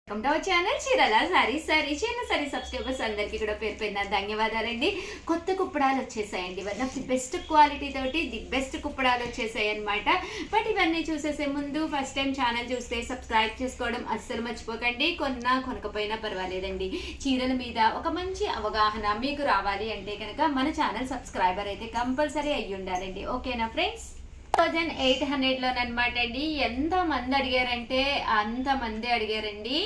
Welcome to our channel చీరల saris. Sorry subscribers అందరికీ కూడా పేరు పేరున ధన్యవాదాలండి. కొత్త కుప్పడాలు వచ్చేసాయండి. One of the best quality తోటి ది బెస్ట్ కుప్పడాలు వచ్చేసాయి అనమాట. బట్ ఇవన్నీ చూసేసే ముందు ఫస్ట్ టైం ఛానల్ చూస్తే సబ్స్క్రైబ్ చేసుకోవడం అస్సలు మర్చిపోకండి. కొనకపోయినా పర్వాలేదండి. చీరల మీద ఒక మంచి అవగాహన మీకు రావాలి అంటే కనుక మన ఛానల్ సబ్స్క్రైబర్ అయితే కంపల్సరీ అయ్యి ఉండాలండి. ఓకేనా ఫ్రెండ్స్? 1800లోనమాట అండి. ఎంతమంది అడిగారంటే అంతమంది అడిగారండి.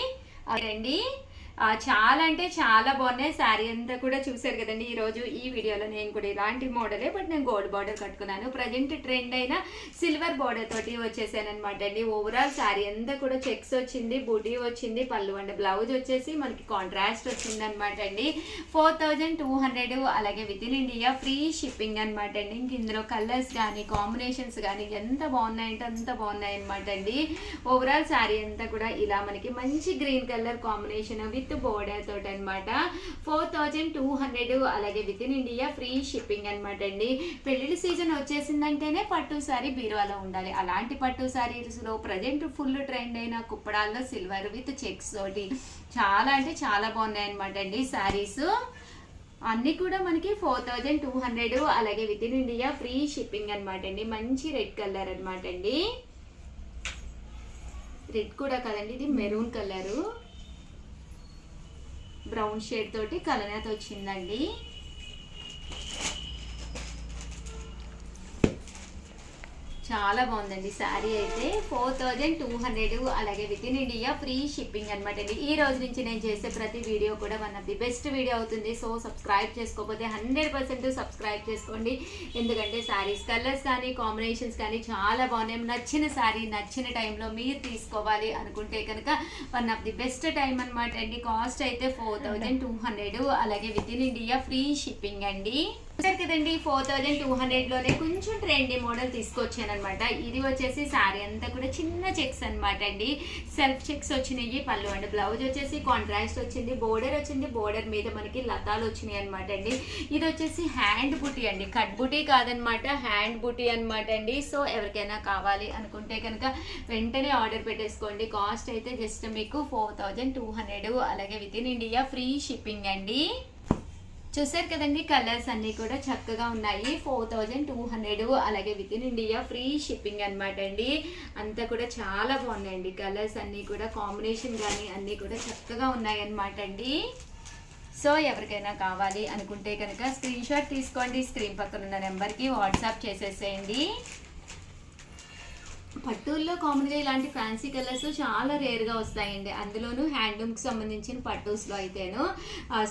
చాలా అంటే చాలా బాగున్నాయి. శారీ అంతా కూడా చూసారు కదండి. ఈరోజు ఈ వీడియోలో నేను కూడా ఇలాంటి మోడలే, బట్ నేను గోల్డ్ బార్డర్ కట్టుకున్నాను. ప్రజెంట్ ట్రెండ్ అయిన సిల్వర్ బార్డర్ తోటి వచ్చేసాను అనమాట అండి. ఓవరాల్ శారీ అంతా కూడా చెక్స్ వచ్చింది, బుటీ వచ్చింది, పళ్ళు అండ్ బ్లౌజ్ వచ్చేసి మనకి కాంట్రాస్ట్ వచ్చింది అనమాట అండి. 4200, అలాగే with in India free shipping అనమాట అండి. ఇంక ఇందులో కలర్స్ కానీ కాంబినేషన్స్ కానీ ఎంత బాగున్నాయంటే అంత బాగున్నాయి అనమాట అండి. ఓవరాల్ శారీ అంతా కూడా ఇలా మనకి మంచి green colour combination with border తోటి అనమాట. 4200, అలాగే with in India free shipping అనమాట అండి. పెళ్లిళ్ళ సీజన్ వచ్చేసిందంటేనే పట్టు సారీ బీరువాలో ఉండాలి. అలాంటి పట్టు సారీస్ లో ప్రజెంట్ ఫుల్ ట్రెండ్ అయిన కుప్పడాల్లో సిల్వర్ విత్ చెక్స్ తోటి చాలా అంటే చాలా బాగున్నాయి అనమాట అండి. సారీస్ అన్నీ కూడా మనకి 4200, అలాగే with in India free shipping అనమాట అండి. మంచి రెడ్ కలర్ అనమాట అండి. రెడ్ కూడా కదండి, ఇది మెరూన్ కలరు, బ్రౌన్ షేడ్ తోటి కలనేత వచ్చిందండి. చాలా బాగుందండి శారీ అయితే. 4200, అలాగే with in India free shipping అనమాట అండి. ఈ రోజు నుంచి నేను చేసే ప్రతి వీడియో కూడా one of the best video అవుతుంది. సో సబ్స్క్రైబ్ చేసుకోకపోతే 100% సబ్స్క్రైబ్ చేసుకోండి. ఎందుకంటే శారీస్ కలర్స్ కానీ కాంబినేషన్స్ కానీ చాలా బాగున్నాయి. నచ్చిన శారీ నచ్చిన టైంలో మీరు తీసుకోవాలి అనుకుంటే కనుక one of the best time అనమాట అండి. కాస్ట్ అయితే 4200, అలాగే with in India free shipping అండి. సరే కదండి, 4200లోనే కొంచెం ట్రెండీ మోడల్ తీసుకొచ్చాను అనమాట. ఇది వచ్చేసి శారీ అంతా కూడా చిన్న చెక్స్ అనమాట అండి. సెల్ఫ్ చెక్స్ వచ్చినాయి. పళ్ళు అండ్ బ్లౌజ్ వచ్చేసి కాంట్రాస్ట్ వచ్చింది, బోర్డర్ వచ్చింది, బోర్డర్ మీద మనకి లతాలు వచ్చినాయి అనమాట అండి. ఇది వచ్చేసి హ్యాండ్ బుటీ అండి, కట్ బుటీ కాదనమాట, హ్యాండ్ బుటీ అనమాట అండి. సో ఎవరికైనా కావాలి అనుకుంటే కనుక వెంటనే ఆర్డర్ పెట్టేసుకోండి. కాస్ట్ అయితే జస్ట్ మీకు 4200, అలాగే with in India free shipping అండి. చూసారు కదండి, కలర్స్ అన్నీ కూడా చక్కగా ఉన్నాయి. 4200, అలాగే with in India free shipping అనమాట అండి. అంతా కూడా చాలా బాగున్నాయండి. కలర్స్ అన్నీ కూడా కాంబినేషన్ కానీ అన్నీ కూడా చక్కగా ఉన్నాయన్నమాట అండి. సో ఎవరికైనా కావాలి అనుకుంటే కనుక స్క్రీన్ షాట్ తీసుకోండి. స్క్రీన్ పక్కన ఉన్న నెంబర్కి వాట్సాప్ చేసేసేయండి. పట్టుల్లో కామన్గా ఇలాంటి ఫ్యాన్సీ కలర్స్ చాలా రేర్గా వస్తాయండి. అందులోనూ హ్యాండ్లూమ్కి సంబంధించిన పట్టూస్లో అయితేను.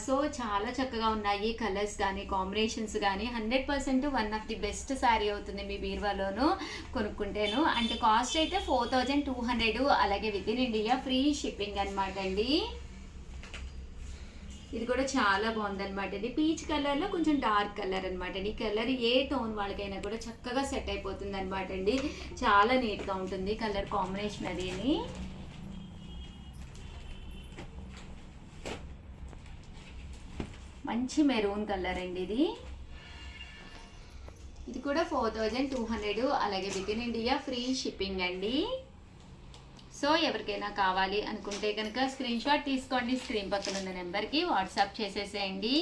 సో చాలా చక్కగా ఉన్నాయి కలర్స్ కానీ కాంబినేషన్స్ కానీ. 100% one of the best sari అవుతుంది మీ బీరువాలోను కొనుక్కుంటేను. అంటే కాస్ట్ అయితే 4200, అలాగే with in India free shipping అనమాట అండి. ఇది కూడా చాలా బాగుందనమాట అండి. పీచ్ కలర్లో కొంచెం డార్క్ కలర్ అనమాట అండి. కలర్ ఏ టోన్ వాళ్ళకైనా కూడా చక్కగా సెట్ అయిపోతుంది అనమాట అండి. చాలా నీట్గా ఉంటుంది కలర్ కాంబినేషన్ అదిని. మంచి మెరూన్ కలర్ అండి ఇది. ఇది కూడా 4200, అలాగే with in India free shipping అండి. సో ఎవరికైనా కావాలి అనుకుంటే కనుక స్క్రీన్ షాట్ తీసుకోండి. స్క్రీన్ పక్కన ఉన్న నెంబర్కి వాట్సాప్ చేసేసేయండి.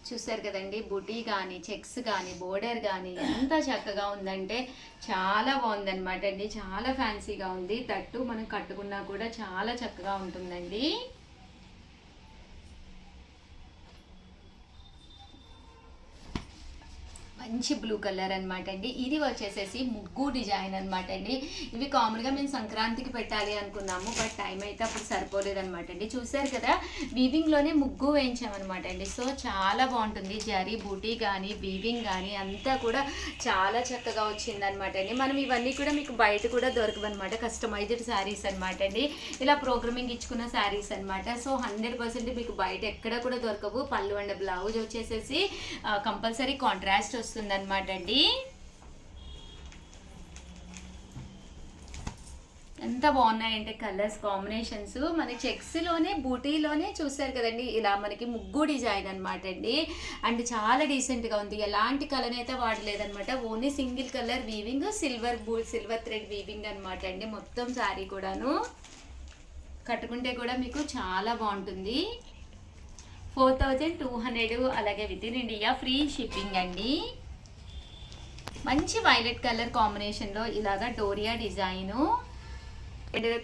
చూసారు కదండి, బుటీ కానీ చెక్స్ కానీ బోర్డర్ కానీ ఎంత చక్కగా ఉందంటే చాలా బాగుందన్నమాట అండి. చాలా ఫ్యాన్సీగా ఉంది. తట్టు మనం కట్టుకున్నా కూడా చాలా చక్కగా ఉంటుందండి. మంచి బ్లూ కలర్ అనమాట అండి. ఇది వచ్చేసేసి ముగ్గు డిజైన్ అనమాట అండి. ఇవి కామన్గా మేము సంక్రాంతికి పెట్టాలి అనుకున్నాము, బట్ టైం అయితే అప్పుడు సరిపోలేదు అనమాట అండి. చూసారు కదా, వీవింగ్లోనే ముగ్గు వేయించామన్నమాట అండి. సో చాలా బాగుంటుంది. జరీ బూటీ కానీ వీవింగ్ కానీ అంతా కూడా చాలా చక్కగా వచ్చిందనమాట అండి. మనం ఇవన్నీ కూడా మీకు బయట కూడా దొరకవన్నమాట. కస్టమైజ్డ్ శారీస్ అనమాట అండి. ఇలా ప్రోగ్రామింగ్ ఇచ్చుకున్న శారీస్ అనమాట. సో 100% మీకు బయట ఎక్కడ కూడా దొరకవు. పళ్ళు అండ్ బ్లౌజ్ వచ్చేసేసి కంపల్సరీ కాంట్రాస్ట్ వస్తుందన్నమాట అండి. ఎంత బాగున్నాయంటే కలర్స్ కాంబినేషన్స్ మన చెక్స్లోనే బూటీలోనే చూసారు కదండి, ఇలా మనకి ముగ్గు డిజైన్ అనమాట అండి. అండ్ చాలా డీసెంట్గా ఉంది, ఎలాంటి కలర్ అయితే వాడలేదనమాట. Only single colour weaving, silver thread weaving అనమాట అండి. మొత్తం శారీ కూడాను కట్టుకుంటే కూడా మీకు చాలా బాగుంటుంది. 4200, అలాగే with in India free shipping అండి. మంచి వైలెట్ కలర్ కాంబినేషన్లో ఇలాగా డోరియా డిజైను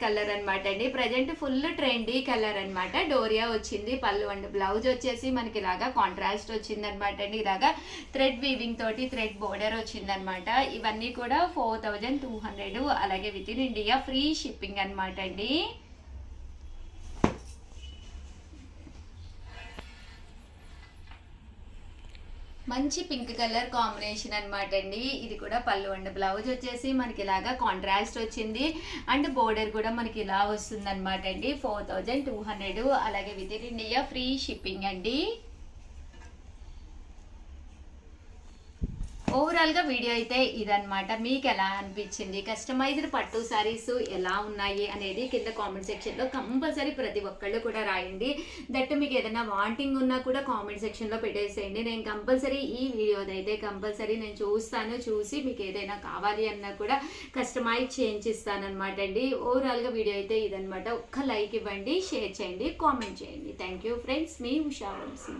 కలర్ అనమాట అండి. ప్రజెంట్ ఫుల్ ట్రెండీ కలర్ అనమాట. డోరియా వచ్చింది పళ్ళు అండ్ బ్లౌజ్ వచ్చేసి మనకి ఇలాగా కాంట్రాస్ట్ వచ్చింది అనమాట అండి. ఇలాగా థ్రెడ్ వీవింగ్ తోటి థ్రెడ్ బోర్డర్ వచ్చిందనమాట. ఇవన్నీ కూడా 4200, అలాగే with in India free shipping అనమాట అండి. మంచి పింక్ కలర్ కాంబినేషన్ అనమాట అండి. ఇది కూడా పళ్ళు అండ్ బ్లౌజ్ వచ్చేసి మనకి ఇలాగా కాంట్రాస్ట్ వచ్చింది అండ్ బోర్డర్ కూడా మనకి ఇలా వస్తుంది అనమాట అండి. 4200, అలాగే with in India free shipping అండి. ఓవరాల్గా వీడియో అయితే ఇదనమాట. మీకు ఎలా అనిపించింది, కస్టమైజ్డ్ పట్టు శారీస్ ఎలా ఉన్నాయి అనేది కింద కామెంట్ సెక్షన్లో కంపల్సరీ ప్రతి ఒక్కళ్ళు కూడా రాయండి. దట్ మీకు ఏదైనా వాంటింగ్ ఉన్నా కూడా కామెంట్ సెక్షన్లో పెట్టేసేయండి. నేను కంపల్సరీ ఈ వీడియోదైతే కంపల్సరీ నేను చూస్తాను, చూసి మీకు ఏదైనా కావాలి అన్నా కూడా కస్టమైజ్ చేయించిస్తాను అనమాట అండి. ఓవరాల్గా వీడియో అయితే ఇదనమాట. ఒక్క లైక్ ఇవ్వండి, షేర్ చేయండి, కామెంట్ చేయండి. థ్యాంక్ యూ ఫ్రెండ్స్, మీ ఉషా వంశీ.